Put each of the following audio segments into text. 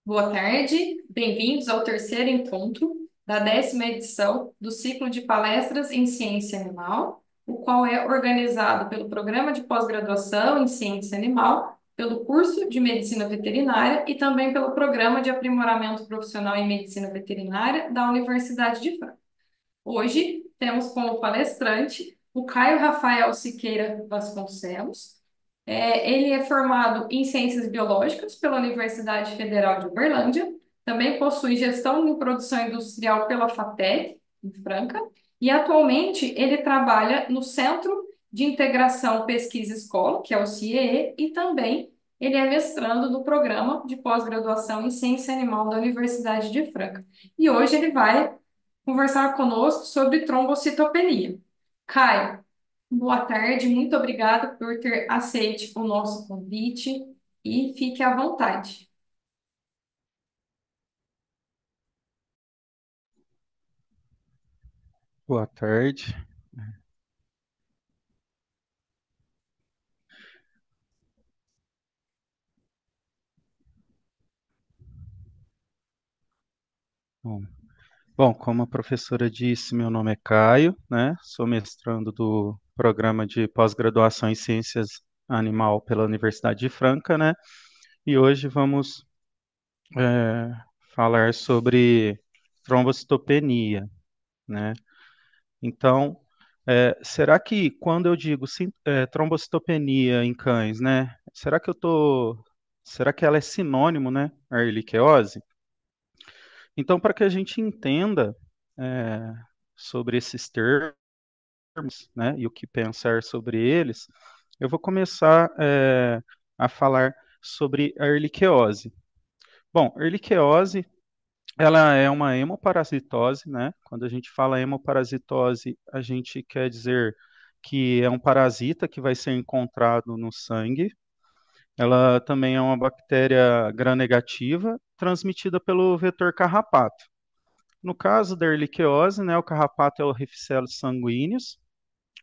Boa tarde, bem-vindos ao terceiro encontro da 10ª edição do ciclo de palestras em ciência animal, o qual é organizado pelo Programa de Pós-Graduação em Ciência Animal, pelo curso de Medicina Veterinária e também pelo Programa de Aprimoramento Profissional em Medicina Veterinária da Universidade de Franca. Hoje temos como palestrante o Caio Rafael Siqueira Vasconcelos. Ele é formado em Ciências Biológicas pela Universidade Federal de Uberlândia, também possui gestão em produção industrial pela FATEC, em Franca, e atualmente ele trabalha no Centro de Integração Pesquisa Escola, que é o CIEE, e também ele é mestrando no programa de pós-graduação em Ciência Animal da Universidade de Franca. E hoje ele vai conversar conosco sobre trombocitopenia. Caio, boa tarde, muito obrigada por ter aceite o nosso convite e fique à vontade. Boa tarde. Bom, como a professora disse, meu nome é Caio, né? Sou mestrando do programa de pós-graduação em Ciências Animal pela Universidade de Franca, né? E hoje vamos é, falar sobre trombocitopenia, né? Então, será que quando eu digo trombocitopenia em cães, né? Será que ela é sinônimo, né? A erliquiose? Então, para que a gente entenda é, sobre esses termos, né, e o que pensar sobre eles, eu vou começar a falar sobre a erliquiose. Bom, a erliquiose, ela é uma hemoparasitose, né? Quando a gente fala hemoparasitose, a gente quer dizer que é um parasita que vai ser encontrado no sangue. Ela também é uma bactéria gram-negativa, transmitida pelo vetor carrapato. No caso da erliquiose, né, o carrapato é o Rifcelos sanguíneos,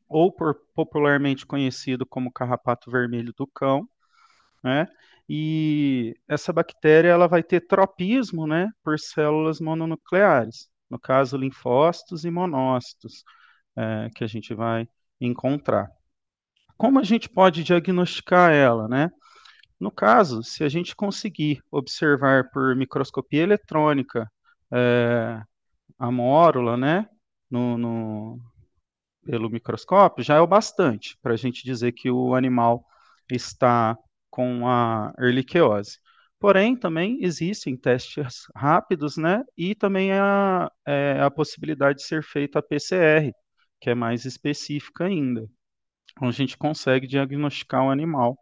ou popularmente conhecido como carrapato vermelho do cão, né? E essa bactéria ela vai ter tropismo, né, por células mononucleares, no caso linfócitos e monócitos, que a gente vai encontrar. Como a gente pode diagnosticar ela, né? No caso, se a gente conseguir observar por microscopia eletrônica a mórula, né, no, pelo microscópio, já é o bastante para a gente dizer que o animal está com a erliquiose. Porém, também existem testes rápidos, né, e também a possibilidade de ser feita a PCR, que é mais específica ainda. Então, a gente consegue diagnosticar o animal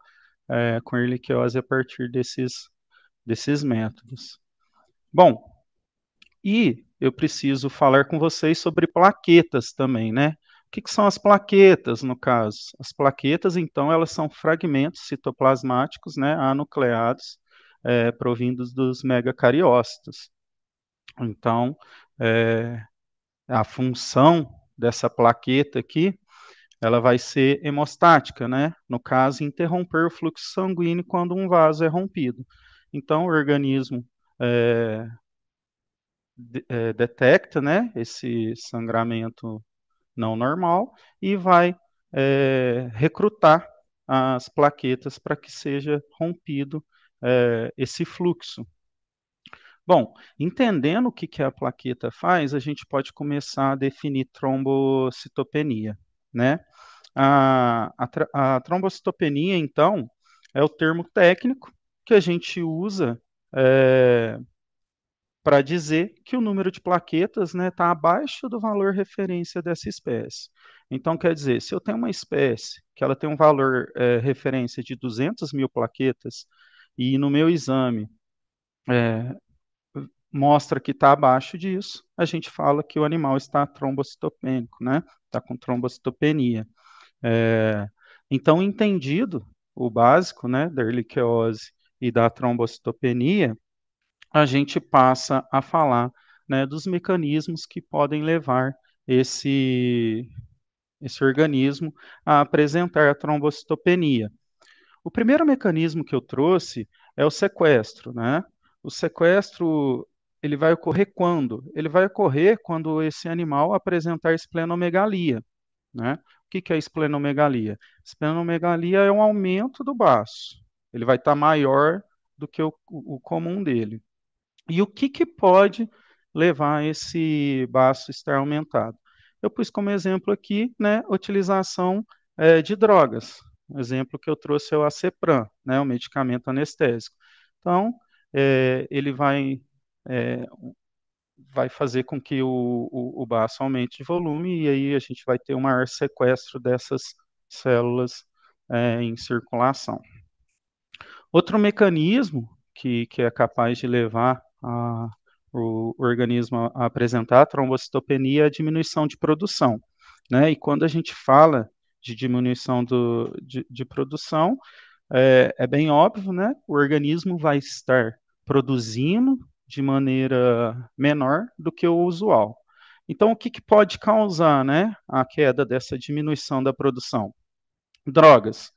com erliquiose a partir desses métodos. Bom, e eu preciso falar com vocês sobre plaquetas também, né? O que são as plaquetas, no caso? As plaquetas, então, elas são fragmentos citoplasmáticos, né, anucleados, provindos dos megacariócitos. Então, é, a função dessa plaqueta aqui, ela vai ser hemostática, né? No caso, interromper o fluxo sanguíneo quando um vaso é rompido. Então, o organismo é, detecta, né, esse sangramento não normal e vai recrutar as plaquetas para que seja rompido esse fluxo. Bom, entendendo o que, que a plaqueta faz, a gente pode começar a definir trombocitopenia, né? A trombocitopenia, então, é o termo técnico que a gente usa para dizer que o número de plaquetas está abaixo do valor referência dessa espécie. Então, quer dizer, se eu tenho uma espécie que ela tem um valor referência de 200 mil plaquetas e no meu exame é, mostra que está abaixo disso, a gente fala que o animal está trombocitopênico, né? Está com trombocitopenia. É, então, entendido o básico, né, da erliquiose e da trombocitopenia, a gente passa a falar, né, dos mecanismos que podem levar esse, esse organismo a apresentar a trombocitopenia. O primeiro mecanismo que eu trouxe é o sequestro, né? O sequestro, ele vai ocorrer quando? Ele vai ocorrer quando esse animal apresentar esplenomegalia, né? O que é esplenomegalia? Esplenomegalia é um aumento do baço. Ele vai estar maior do que o comum dele. E o que pode levar esse baço estar aumentado? Eu pus como exemplo aqui, né, utilização de drogas. O exemplo que eu trouxe é o Acepram, né, o medicamento anestésico. Então, ele é, vai fazer com que o baço aumente de volume e aí a gente vai ter um maior sequestro dessas células em circulação. Outro mecanismo que é capaz de levar o organismo a apresentar a trombocitopenia é a diminuição de produção, né? E quando a gente fala de diminuição de produção, é bem óbvio, né? O organismo vai estar produzindo de maneira menor do que o usual. Então, o que pode causar, né, a queda dessa diminuição da produção? Drogas,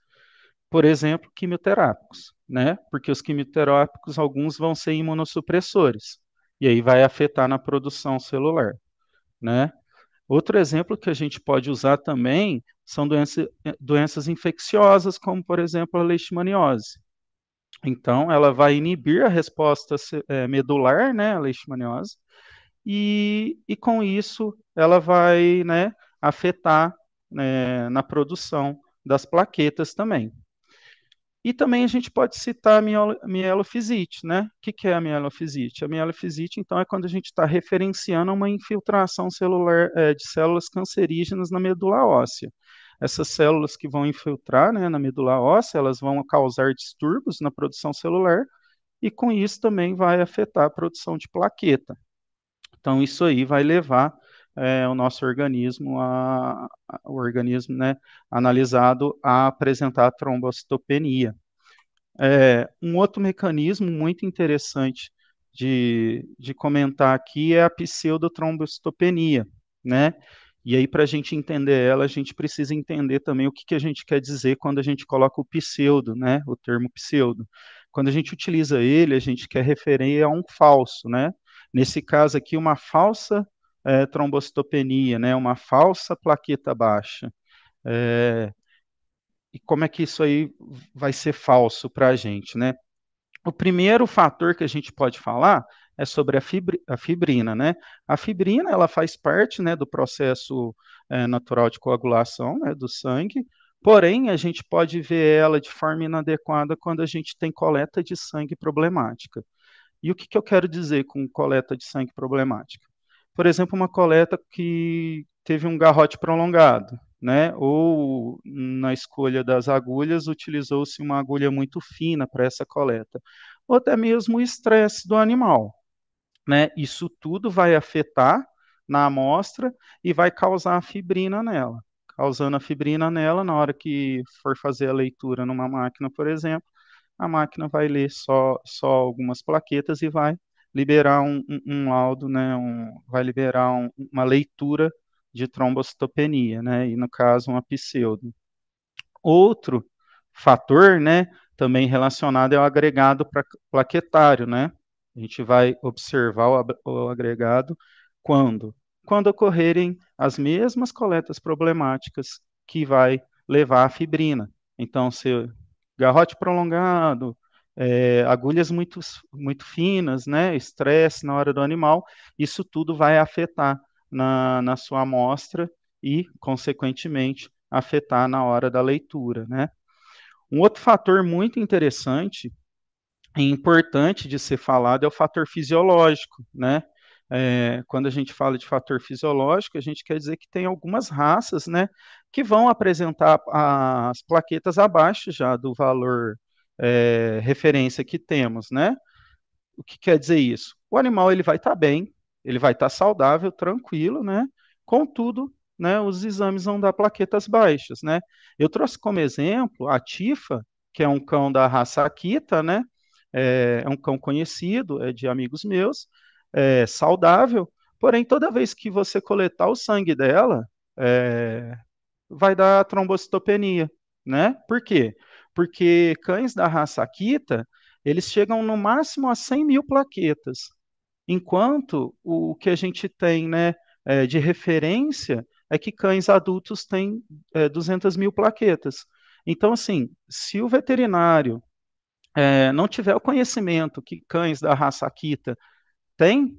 por exemplo, quimioterápicos, né? Porque os quimioterápicos, alguns vão ser imunossupressores, e aí vai afetar na produção celular, né? Outro exemplo que a gente pode usar também são doenças infecciosas, como, por exemplo, a leishmaniose. Então, ela vai inibir a resposta medular, né, a leishmaniose, e com isso ela vai, né, afetar, né, na produção das plaquetas também. E também a gente pode citar a mielofisite, né? O que é a mielofisite? A mielofisite, então, é quando a gente está referenciando uma infiltração celular de células cancerígenas na medula óssea. Essas células que vão infiltrar, né, na medula óssea, elas vão causar distúrbios na produção celular e com isso também vai afetar a produção de plaqueta. Então, isso aí vai levar o nosso organismo, o organismo, né, analisado a apresentar trombocitopenia. Um outro mecanismo muito interessante de comentar aqui é a pseudotrombocitopenia, né? E aí, para a gente entender ela, a gente precisa entender também o que a gente quer dizer quando a gente coloca o pseudo, né? O termo pseudo. Quando a gente utiliza ele, a gente quer referir a um falso, né? Nesse caso aqui, uma falsa trombocitopenia, né? Uma falsa plaqueta baixa. É, e como é que isso aí vai ser falso para a gente, né? O primeiro fator que a gente pode falar é sobre a fibrina, né? A fibrina, ela faz parte, né, do processo natural de coagulação, né, do sangue, porém, a gente pode ver ela de forma inadequada quando a gente tem coleta de sangue problemática. E o que eu quero dizer com coleta de sangue problemática? Por exemplo, uma coleta que teve um garrote prolongado, né? Ou na escolha das agulhas utilizou-se uma agulha muito fina para essa coleta, ou até mesmo o estresse do animal, né? Isso tudo vai afetar na amostra e vai causar a fibrina nela. Causando a fibrina nela, na hora que for fazer a leitura numa máquina, por exemplo, a máquina vai ler só algumas plaquetas e vai liberar um laudo, né, vai liberar uma leitura de trombocitopenia, né, e no caso uma pseudo. Outro fator, né, também relacionado é o agregado plaquetário, né? A gente vai observar o agregado quando? Quando ocorrerem as mesmas coletas problemáticas que vai levar à fibrina. Então, se garrote prolongado, agulhas muito finas, né, estresse na hora do animal, isso tudo vai afetar na sua amostra e, consequentemente, afetar na hora da leitura, né? Um outro fator muito interessante e importante de ser falado é o fator fisiológico, né? Quando a gente fala de fator fisiológico, a gente quer dizer que tem algumas raças, né, que vão apresentar as plaquetas abaixo já do valor referência que temos, né? O que quer dizer isso? O animal ele vai estar bem, ele vai estar saudável, tranquilo, né? Contudo, né, os exames vão dar plaquetas baixas, né? Eu trouxe como exemplo a Tifa, que é um cão da raça Akita, né? É um cão conhecido, é de amigos meus, saudável, porém toda vez que você coletar o sangue dela, é, vai dar trombocitopenia, né? Por quê? Porque cães da raça Akita, eles chegam no máximo a 100 mil plaquetas, enquanto o que a gente tem, né, de referência é que cães adultos têm 200 mil plaquetas. Então, assim, se o veterinário não tiver o conhecimento que cães da raça Akita tem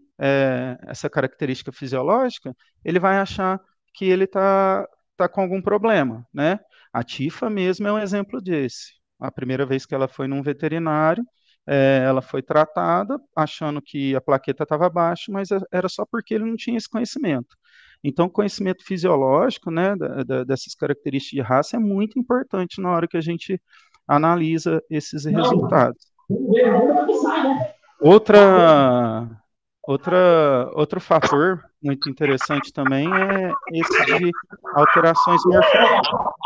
essa característica fisiológica, ele vai achar que ele tá com algum problema, né? A Tifa mesmo é um exemplo desse. A primeira vez que ela foi num veterinário, ela foi tratada achando que a plaqueta estava baixa, mas era só porque ele não tinha esse conhecimento. Então, o conhecimento fisiológico, né, dessas características de raça é muito importante na hora que a gente analisa esses resultados. Outra outro fator muito interessante também é esse de alterações morfológicas.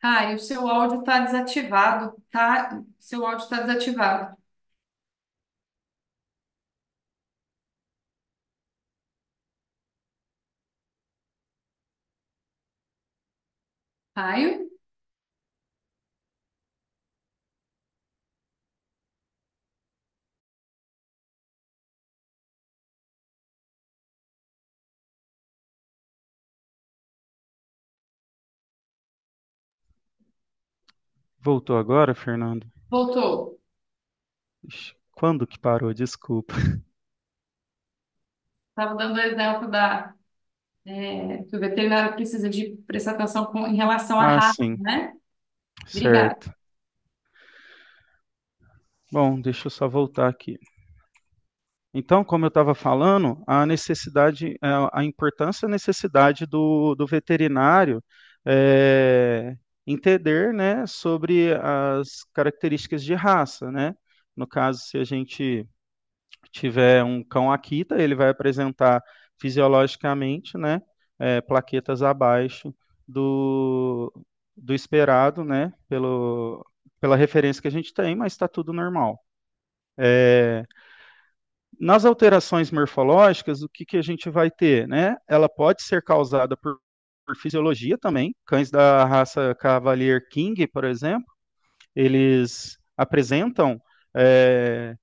Ah, e o seu áudio está desativado, tá? Seu áudio está desativado. Caio? Voltou agora, Fernando? Voltou. Ixi, quando que parou? Desculpa. Estava dando o exemplo que o veterinário precisa de prestar atenção em relação à Ah, raça, sim, né? Obrigada. certo. Bom, deixa eu só voltar aqui. Então, como eu estava falando, a necessidade, a importância e a necessidade do veterinário é, entender, né, sobre as características de raça, né? No caso, se a gente tiver um cão Akita, ele vai apresentar fisiologicamente, né, plaquetas abaixo do, do esperado, né, pela referência que a gente tem, mas está tudo normal. Nas alterações morfológicas, o que a gente vai ter, né? Ela pode ser causada por fisiologia também. Cães da raça Cavalier King, por exemplo, eles apresentam é,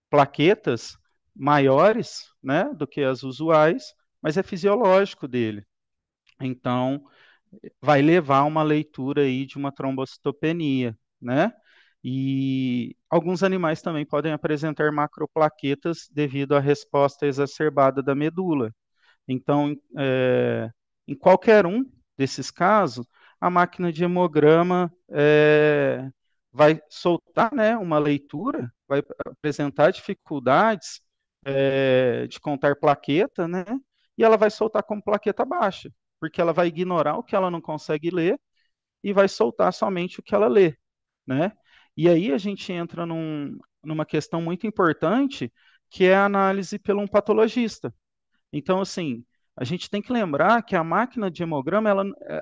plaquetas maiores, né, do que as usuais, mas é fisiológico dele. Então, vai levar a uma leitura aí de uma trombocitopenia, né? E alguns animais também podem apresentar macroplaquetas devido à resposta exacerbada da medula. Então, em qualquer um desses casos, a máquina de hemograma vai soltar, né, uma leitura, vai apresentar dificuldades de contar plaqueta, né, e ela vai soltar como plaqueta baixa, porque ela vai ignorar o que ela não consegue ler e vai soltar somente o que ela lê, né? E aí a gente entra numa questão muito importante, que é a análise pelo um patologista. Então, assim, a gente tem que lembrar que a máquina de hemograma,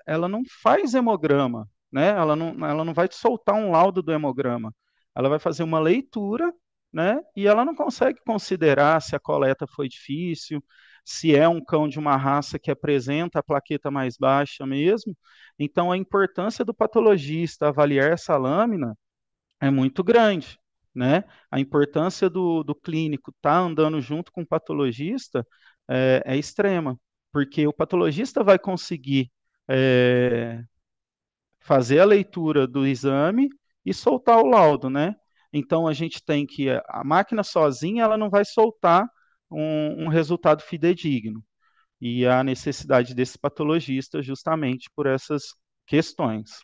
ela não faz hemograma, né? Ela não vai te soltar um laudo do hemograma. Ela vai fazer uma leitura, né? E ela não consegue considerar se a coleta foi difícil, se é um cão de uma raça que apresenta a plaqueta mais baixa mesmo. Então, a importância do patologista avaliar essa lâmina é muito grande, né? A importância do clínico estar andando junto com o patologista é extrema, porque o patologista vai conseguir é, fazer a leitura do exame e soltar o laudo, né? Então a gente tem que a máquina sozinha ela não vai soltar um resultado fidedigno e a necessidade desse patologista justamente por essas questões.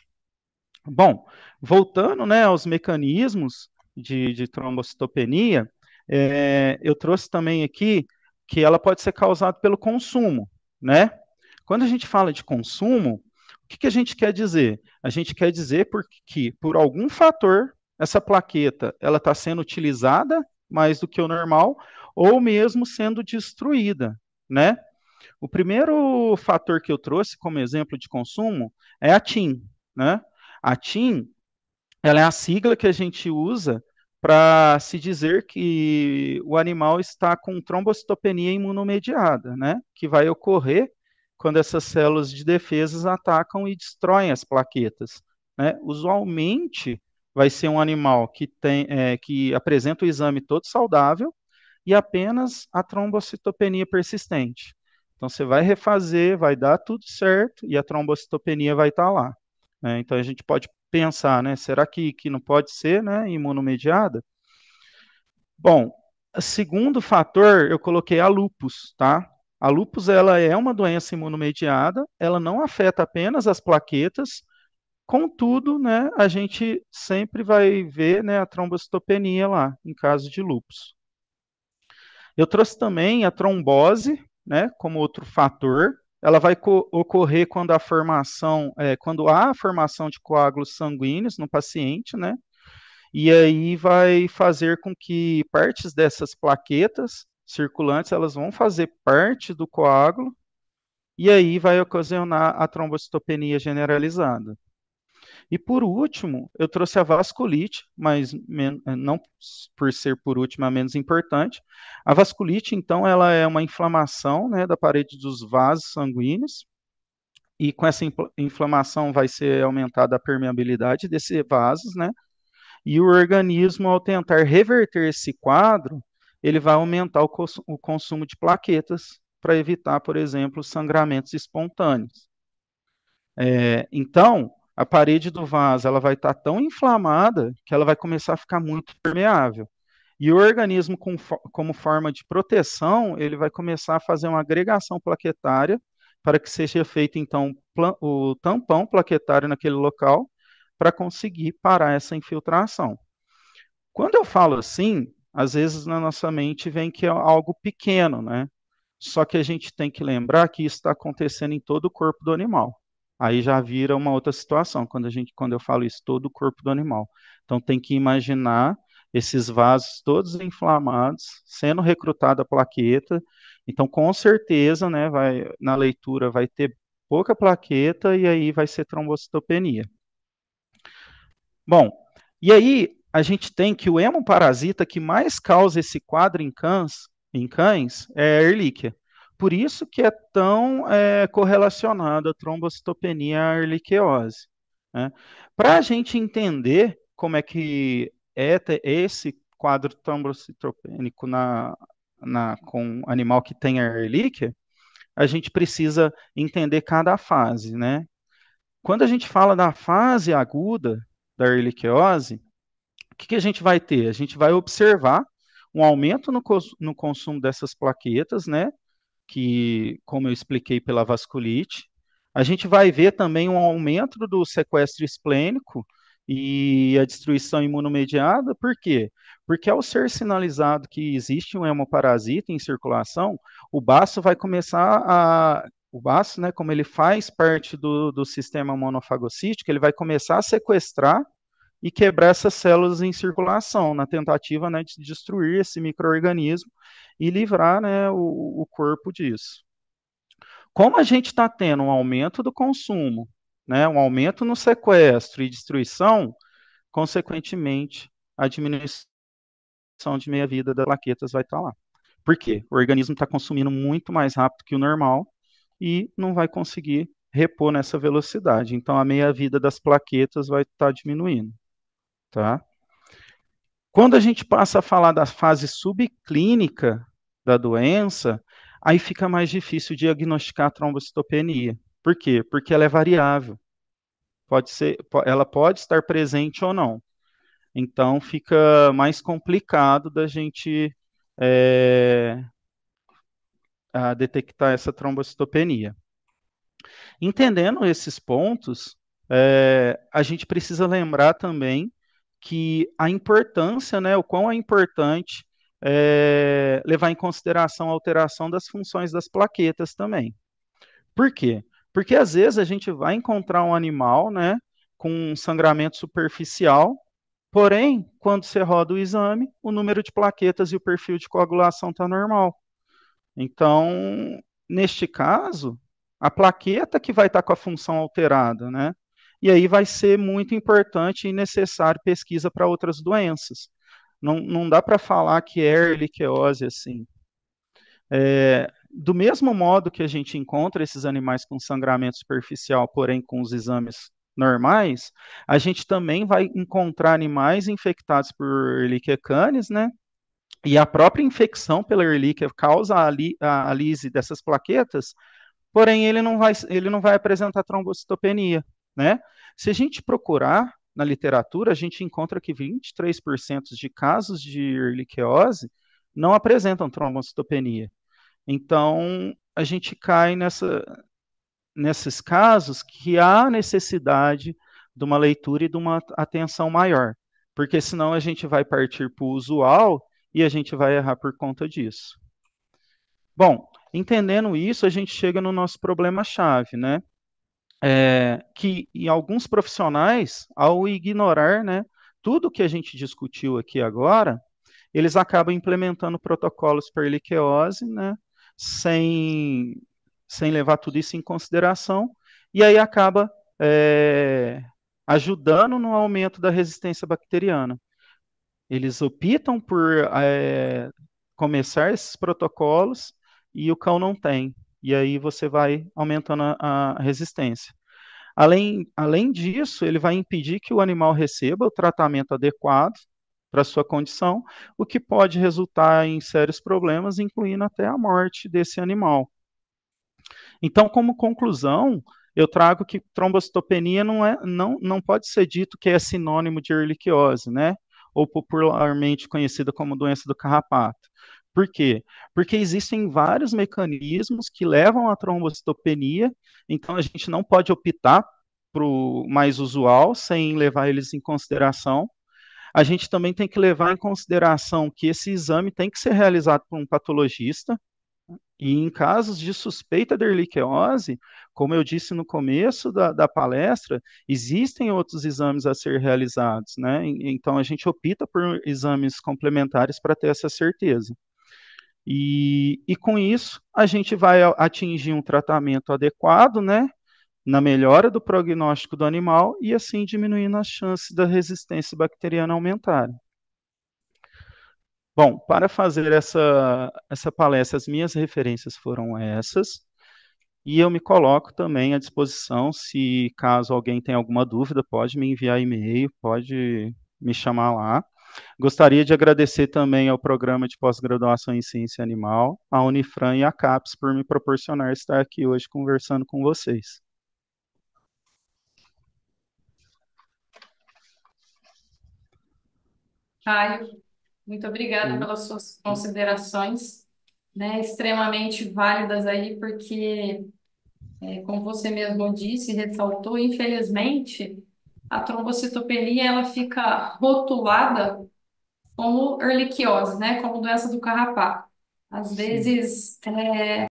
Bom, voltando, né, aos mecanismos de trombocitopenia, eu trouxe também aqui que ela pode ser causada pelo consumo, né? Quando a gente fala de consumo, o que que a gente quer dizer? A gente quer dizer que, por algum fator, essa plaqueta ela está sendo utilizada mais do que o normal, ou mesmo sendo destruída, né? O primeiro fator que eu trouxe como exemplo de consumo é a TIM, né? A TIM, ela é a sigla que a gente usa para se dizer que o animal está com trombocitopenia imunomediada, né? Que vai ocorrer quando essas células de defesa atacam e destroem as plaquetas, né? Usualmente vai ser um animal que apresenta o exame todo saudável e apenas a trombocitopenia persistente. Então você vai refazer, vai dar tudo certo e a trombocitopenia vai estar lá, né? Então a gente pode pensar, né? Será que não pode ser, né, imunomediada? Bom, o segundo fator eu coloquei a lupus, tá? A lupus ela é uma doença imunomediada, ela não afeta apenas as plaquetas, contudo, né, a gente sempre vai ver, né, a trombocitopenia lá, em caso de lupus. Eu trouxe também a trombose, né, como outro fator. Ela vai ocorrer quando quando há a formação de coágulos sanguíneos no paciente, né? E aí vai fazer com que partes dessas plaquetas circulantes, elas vão fazer parte do coágulo e aí vai ocasionar a trombocitopenia generalizada. E por último, eu trouxe a vasculite, mas não por ser por último a menos importante. A vasculite, então, ela é uma inflamação, né, da parede dos vasos sanguíneos, e com essa inflamação vai ser aumentada a permeabilidade desses vasos, né? E o organismo, ao tentar reverter esse quadro, ele vai aumentar o consumo de plaquetas para evitar, por exemplo, sangramentos espontâneos. Então, a parede do vaso ela vai estar tão inflamada que ela vai começar a ficar muito permeável. E o organismo, como forma de proteção, ele vai começar a fazer uma agregação plaquetária para que seja feito, então, o tampão plaquetário naquele local para conseguir parar essa infiltração. Quando eu falo assim, às vezes na nossa mente vem que é algo pequeno, né? Só que a gente tem que lembrar que isso está acontecendo em todo o corpo do animal. Aí já vira uma outra situação quando eu falo isso, todo o corpo do animal. Então tem que imaginar esses vasos todos inflamados, sendo recrutada a plaqueta. Então com certeza, né, na leitura vai ter pouca plaqueta e aí vai ser trombocitopenia. Bom, e aí a gente tem que o hemoparasita que mais causa esse quadro em cães é a Ehrlichia. Por isso que é tão correlacionado a trombocitopenia à ehrlichiose, né? Para a gente entender como é que é esse quadro trombocitopênico com animal que tem a Ehrlichia, a gente precisa entender cada fase, né? Quando a gente fala da fase aguda da erliquiose, o que a gente vai ter? A gente vai observar um aumento no consumo dessas plaquetas, né? Que, como eu expliquei pela vasculite, a gente vai ver também um aumento do sequestro esplênico e a destruição imunomediada, por quê? Porque ao ser sinalizado que existe um hemoparasita em circulação, o baço vai começar a. O baço, né, como ele faz parte do sistema monofagocítico, ele vai começar a sequestrar e quebrar essas células em circulação, na tentativa, né, de destruir esse microorganismo e livrar, né, o corpo disso. Como a gente está tendo um aumento do consumo, né, um aumento no sequestro e destruição, consequentemente, a diminuição de meia-vida das plaquetas vai estar lá. Por quê? O organismo está consumindo muito mais rápido que o normal e não vai conseguir repor nessa velocidade. Então, a meia-vida das plaquetas vai estar diminuindo, tá? Quando a gente passa a falar da fase subclínica da doença, aí fica mais difícil diagnosticar a trombocitopenia. Por quê? Porque ela é variável. Ela pode estar presente ou não. Então fica mais complicado da gente detectar essa trombocitopenia. Entendendo esses pontos, A gente precisa lembrar também que a importância, né, o quão é importante levar em consideração a alteração das funções das plaquetas também. Por quê? Porque às vezes a gente vai encontrar um animal, né, com um sangramento superficial, porém, quando você roda o exame, o número de plaquetas e o perfil de coagulação está normal. Então, neste caso, a plaqueta que vai estar com a função alterada, né? E aí vai ser muito importante e necessário pesquisa para outras doenças. Não dá para falar que é erliquiose assim. Do mesmo modo que a gente encontra esses animais com sangramento superficial, porém com os exames normais, a gente também vai encontrar animais infectados por Ehrlichia canis, né? E a própria infecção pela Ehrlichia causa a lise dessas plaquetas, porém ele não vai apresentar trombocitopenia, né? Se a gente procurar na literatura, a gente encontra que 23% de casos de erliquiose não apresentam trombocitopenia. Então, a gente cai nesses casos que há necessidade de uma leitura e de uma atenção maior, porque senão a gente vai partir para o usual e a gente vai errar por conta disso. Bom, entendendo isso, a gente chega no nosso problema-chave, né? Que em alguns profissionais, ao ignorar, né, tudo que a gente discutiu aqui agora, eles acabam implementando protocolos para erliquiose, né, sem, sem levar tudo isso em consideração, e aí acaba ajudando no aumento da resistência bacteriana. Eles optam por começar esses protocolos e o cão não tem. E aí você vai aumentando a resistência. Além disso, ele vai impedir que o animal receba o tratamento adequado para a sua condição, o que pode resultar em sérios problemas, incluindo até a morte desse animal. Então, como conclusão, eu trago que trombocitopenia não pode ser dito que é sinônimo de erliquiose, né? Ou popularmente conhecida como doença do carrapato. Por quê? Porque existem vários mecanismos que levam à trombocitopenia, então a gente não pode optar para o mais usual sem levar eles em consideração. A gente também tem que levar em consideração que esse exame tem que ser realizado por um patologista, e em casos de suspeita de erliquiose, como eu disse no começo da palestra, existem outros exames a ser realizados, né? Então a gente opta por exames complementares para ter essa certeza. E com isso, a gente vai atingir um tratamento adequado, né? Na melhora do prognóstico do animal e assim diminuindo as chances da resistência bacteriana aumentarem. Bom, para fazer essa palestra, as minhas referências foram essas. E eu me coloco também à disposição, se caso alguém tenha alguma dúvida, pode me enviar e-mail, pode me chamar lá. Gostaria de agradecer também ao Programa de Pós-Graduação em Ciência Animal, a Unifran e a CAPES por me proporcionar estar aqui hoje conversando com vocês. Caio, muito obrigada E, pelas suas considerações, né, extremamente válidas aí, porque, como você mesmo disse, ressaltou, infelizmente, a trombocitopenia ela fica rotulada como erliquiose, né, como doença do carrapato. Às sim. vezes,